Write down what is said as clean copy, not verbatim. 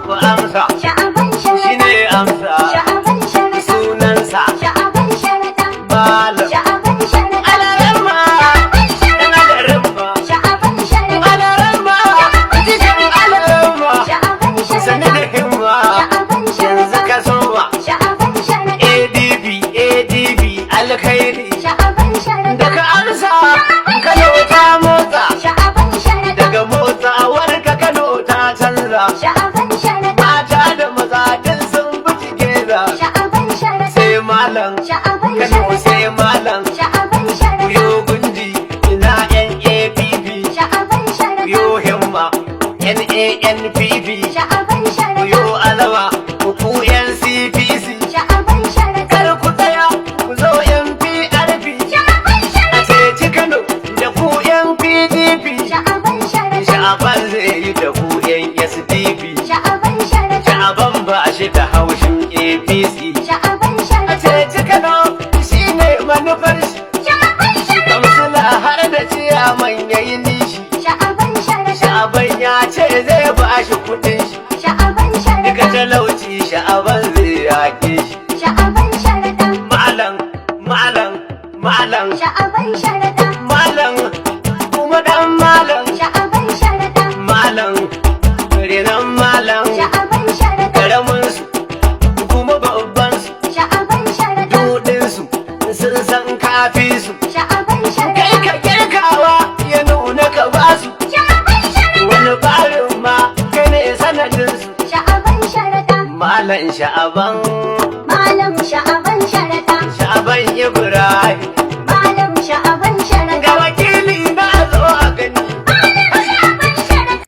Ku amsa. Sha'aban Shi sharaɗa. ne amsa. Sha'aban sharaɗa. Sunansa. Sha'aban sharaɗa. Malam. Sha'aban sharaɗa. Alarama. Ɗan alarama. Sha'aban sharaɗa. Alarama. Cikin alarama. Sha'aban Sani sharaɗa. da himma. Sha'aban Yanzu sharaɗa. ka soma. Sha'aban sharaɗa. ADB alkhairi. Sha'aban sharaɗa. Daga amsa. Kano ta motsa. Sha'aban sharaɗa. Daga motsawar ka Kano ta canza. Sha'aban sharaɗa. Mata da maza duk sun bi jigeza. Sha'aban sharaɗa. Sai malam. Sha'aban Kano sharaɗa. sai malam. Sha'aban sharaɗa. Yo gundi ina NAPP. Sha'aban sharaɗa. Yo himma NANPP. Sha'aban sharaɗa. Yo alawa ku NCPC. Sha'aban sharaɗa. Kar ku tsaya ku zo NPRP. Sha'aban A sharaɗa. ceci Kano da ku NPDP. Sha'aban sharaɗa. Sha'aban zai yi da ku SDP. Sha'aban sharaɗa. Sha'aban ba shi da haushin APC. Sha'aban A sharaɗa. ceci Kano shi ne manufar shi. Sha'aban sharaɗa. Kamsila har da ciyaman yayi nishi. Sha'aban sharaɗa. Sha'aban ya ce zai ba shi kuɗin shi. Sha'aban Duka sharaɗa. talauci sha'aban zai yaƙe shi. Sha'aban sharaɗa. Malam, malam, malam, Sha'aban sharaɗa. malam, kuma ɗan malam, Sha'aban sharaɗa. malam, renan malam, Sha'aban sharaɗa. ƙaramin su, kuma babban su, Sha'aban sharaɗa. dudin su, sun san kafi su. Sha'aban Kai sharaɗa. ka girkawa ya nuna ka ba su. Sha'aban sharaɗa. Wani barin ma kai ne sanadin su. Sha'aban sharaɗa. Malam sha'aban. Malam sha'aban sharaɗa.